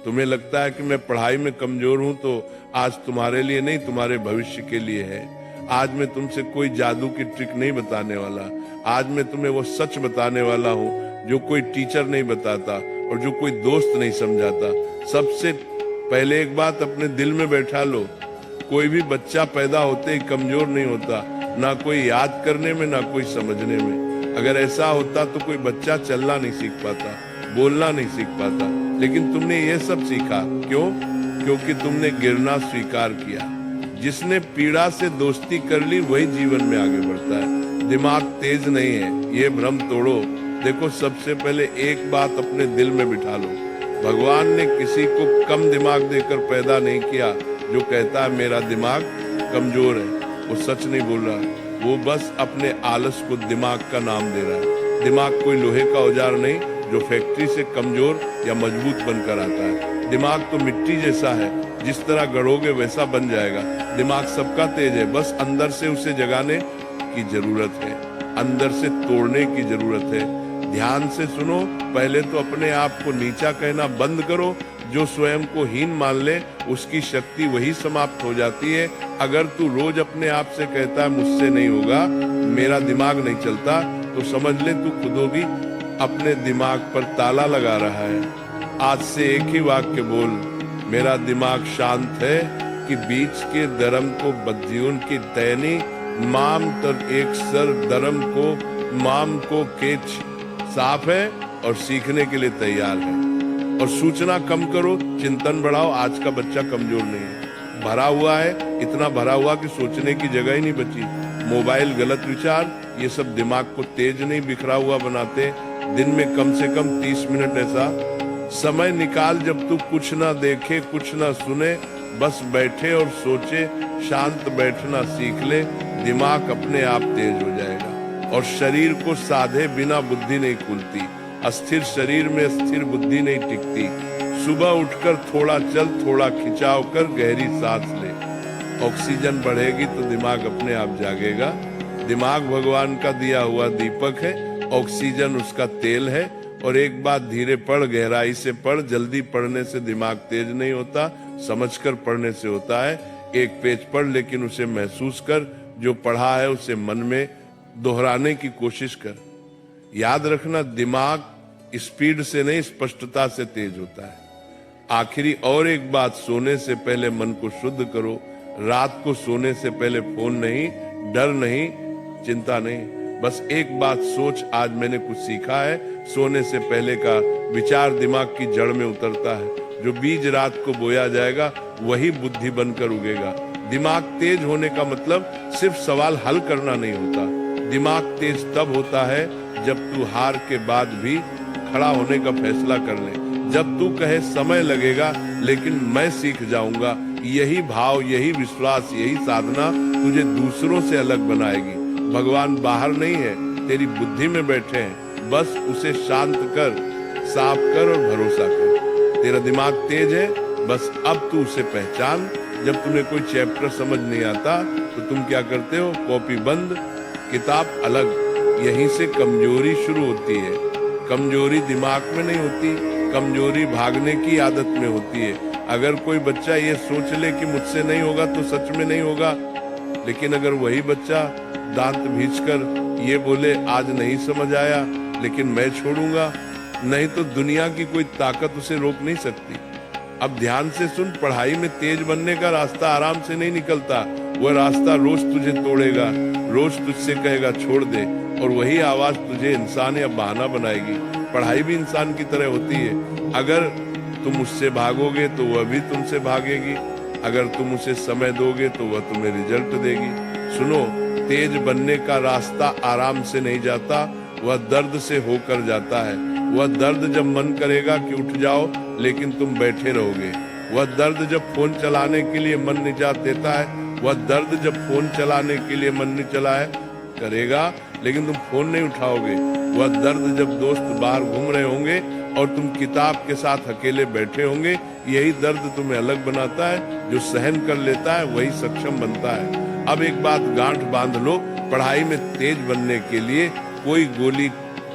तुम्हें लगता है कि मैं पढ़ाई में कमजोर हूं तो आज तुम्हारे लिए नहीं, तुम्हारे भविष्य के लिए है। आज मैं तुमसे कोई जादू की ट्रिक नहीं बताने वाला। आज मैं तुम्हें वो सच बताने वाला हूँ जो कोई टीचर नहीं बताता और जो कोई दोस्त नहीं समझाता। सबसे पहले एक बात अपने दिल में बैठा लो, कोई भी बच्चा पैदा होते ही कमजोर नहीं होता, ना कोई याद करने में ना कोई समझने में। अगर ऐसा होता तो कोई बच्चा चलना नहीं सीख पाता, बोलना नहीं सीख पाता। लेकिन तुमने ये सब सीखा क्यों? क्योंकि तुमने गिरना स्वीकार किया। जिसने पीड़ा से दोस्ती कर ली वही जीवन में आगे बढ़ता है। दिमाग तेज नहीं है, ये भ्रम तोड़ो। देखो, सबसे पहले एक बात अपने दिल में बिठा लो, भगवान ने किसी को कम दिमाग देकर पैदा नहीं किया। जो कहता है मेरा दिमाग कमजोर है, वो सच नहीं बोल रहा। वो बस अपने आलस को दिमाग का नाम दे रहा है। दिमाग कोई लोहे का औजार नहीं जो फैक्ट्री से कमजोर या मजबूत बनकर आता है। दिमाग तो मिट्टी जैसा है, जिस तरह गढ़ोगे वैसा बन जाएगा। दिमाग सबका तेज है, बस अंदर से उसे जगाने की जरूरत है, अंदर से तोड़ने की जरूरत है। ध्यान से सुनो, पहले तो अपने आप को नीचा कहना बंद करो। जो स्वयं को हीन मान ले उसकी शक्ति वही समाप्त हो जाती है। अगर तू रोज अपने आप से कहता है मुझसे नहीं होगा, मेरा दिमाग नहीं चलता, तो समझ ले तू खुद भी अपने दिमाग पर ताला लगा रहा है। आज से एक ही वाक्य बोल, मेरा दिमाग शांत है कि बीच के धर्म को बद्दीउन की तैनी, माम तर एक सर धर्म को माम को केच साफ है और सीखने के लिए तैयार है। और सूचना कम करो, चिंतन बढ़ाओ। आज का बच्चा कमजोर नहीं है, भरा हुआ है, इतना भरा हुआ कि सोचने की जगह ही नहीं बची। मोबाइल, गलत विचार, ये सब दिमाग को तेज नहीं बिखरा हुआ बनाते। दिन में कम से कम 30 मिनट ऐसा समय निकाल जब तू कुछ ना देखे कुछ ना सुने, बस बैठे और सोचे। शांत बैठना सीख ले, दिमाग अपने आप तेज हो जाएगा। और शरीर को साधे बिना बुद्धि नहीं खुलती। अस्थिर शरीर में स्थिर बुद्धि नहीं टिकती। सुबह उठकर थोड़ा चल, थोड़ा खिंचाव कर, गहरी सांस ले। ऑक्सीजन बढ़ेगी तो दिमाग अपने आप जागेगा। दिमाग भगवान का दिया हुआ दीपक है, ऑक्सीजन उसका तेल है। और एक बात धीरे पढ़, गहराई से पढ़। जल्दी पढ़ने से दिमाग तेज नहीं होता, समझकर पढ़ने से होता है। एक पेज पढ़ लेकिन उसे महसूस कर, जो पढ़ा है उसे मन में दोहराने की कोशिश कर। याद रखना, दिमाग स्पीड से नहीं स्पष्टता से तेज होता है। आखिरी और एक बात, सोने से पहले मन को शुद्ध करो। रात को सोने से पहले फोन नहीं, डर नहीं, चिंता नहीं, बस एक बात सोच, आज मैंने कुछ सीखा है। सोने से पहले का विचार दिमाग की जड़ में उतरता है। जो बीज रात को बोया जाएगा वही बुद्धि बनकर उगेगा। दिमाग तेज होने का मतलब सिर्फ सवाल हल करना नहीं होता। दिमाग तेज तब होता है जब तू हार के बाद भी खड़ा होने का फैसला कर ले। जब तू कहे समय लगेगा लेकिन मैं सीख जाऊंगा। यही भाव, यही विश्वास, यही साधना तुझे दूसरों से अलग बनाएगी। भगवान बाहर नहीं है, तेरी बुद्धि में बैठे हैं। बस उसे शांत कर, साफ कर और भरोसा कर। तेरा दिमाग तेज है, बस अब तू उसे पहचान। जब तुम्हें कोई चैप्टर समझ नहीं आता तो तुम क्या करते हो? कॉपी बंद, किताब अलग। यहीं से कमजोरी शुरू होती है। कमजोरी दिमाग में नहीं होती, कमजोरी भागने की आदत में होती है। अगर कोई बच्चा ये सोच ले कि मुझसे नहीं होगा तो सच में नहीं होगा। लेकिन अगर वही बच्चा दांत भींचकर ये बोले आज नहीं समझ आया लेकिन मैं छोड़ूंगा, नहीं तो दुनिया की कोई ताकत उसे रोक नहीं सकती। अब ध्यान से सुन, पढ़ाई में तेज बनने का रास्ता आराम से नहीं निकलता। वह रास्ता रोज तुझे तोड़ेगा, रोज तुझसे कहेगा छोड़ दे, और वही आवाज तुझे इंसान या बहाना बनाएगी। पढ़ाई भी इंसान की तरह होती है। अगर तुम उससे भागोगे तो वह भी तुमसे भागेगी। अगर तुम उसे समय दोगे तो वह तुम्हें रिजल्ट देगी। सुनो, तेज बनने का रास्ता आराम से नहीं जाता, वह दर्द से होकर जाता है। वह दर्द जब मन करेगा कि उठ जाओ लेकिन तुम बैठे रहोगे। वह दर्द जब फोन चलाने के लिए मन निजात देता है। वह दर्द जब फोन चलाने के लिए मन नहीं चलाए करेगा लेकिन तुम फोन नहीं उठाओगे। वह दर्द जब दोस्त बाहर घूम रहे होंगे और तुम किताब के साथ अकेले बैठे होंगे। यही दर्द तुम्हें अलग बनाता है। जो सहन कर लेता है वही सक्षम बनता है। अब एक बात गांठ बांध लो, पढ़ाई में तेज बनने के लिए कोई गोली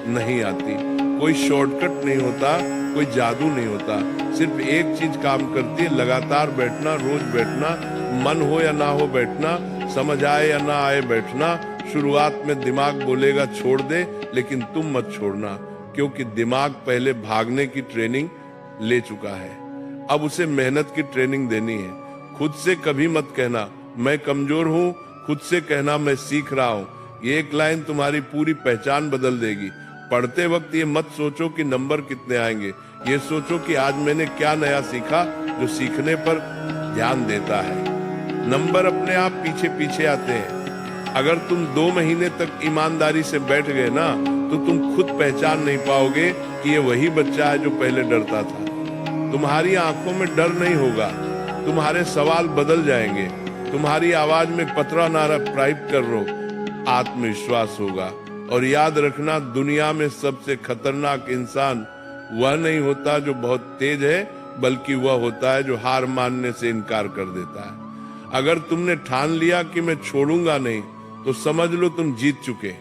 नहीं आती, कोई शॉर्टकट नहीं होता। कोई जादू नहीं होता। सिर्फ एक चीज काम करती है, लगातार बैठना, रोज बैठना, मन हो या ना हो बैठना, समझ आए या ना आए बैठना। शुरुआत में दिमाग बोलेगा छोड़ दे, लेकिन तुम मत छोड़ना, क्योंकि दिमाग पहले भागने की ट्रेनिंग ले चुका है, अब उसे मेहनत की ट्रेनिंग देनी है। खुद से कभी मत कहना मैं कमजोर हूँ, खुद से कहना मैं सीख रहा हूँ। ये एक लाइन तुम्हारी पूरी पहचान बदल देगी। पढ़ते वक्त ये मत सोचो कि नंबर कितने आएंगे, ये सोचो कि आज मैंने क्या नया सीखा जो सीखने पर ध्यान देता है। नंबर अपने आप पीछे पीछे आते हैं। अगर तुम 2 महीने तक ईमानदारी से बैठ गए ना, तो तुम खुद पहचान नहीं पाओगे कि ये वही बच्चा है जो पहले डरता था। तुम्हारी आंखों में डर नहीं होगा, तुम्हारे सवाल बदल जाएंगे, तुम्हारी आवाज में पतरा नारा टाइप कर रो, आत्मविश्वास होगा। और याद रखना, दुनिया में सबसे खतरनाक इंसान वह नहीं होता जो बहुत तेज है, बल्कि वह होता है जो हार मानने से इनकार कर देता है। अगर तुमने ठान लिया कि मैं छोड़ूंगा नहीं, तो समझ लो तुम जीत चुके।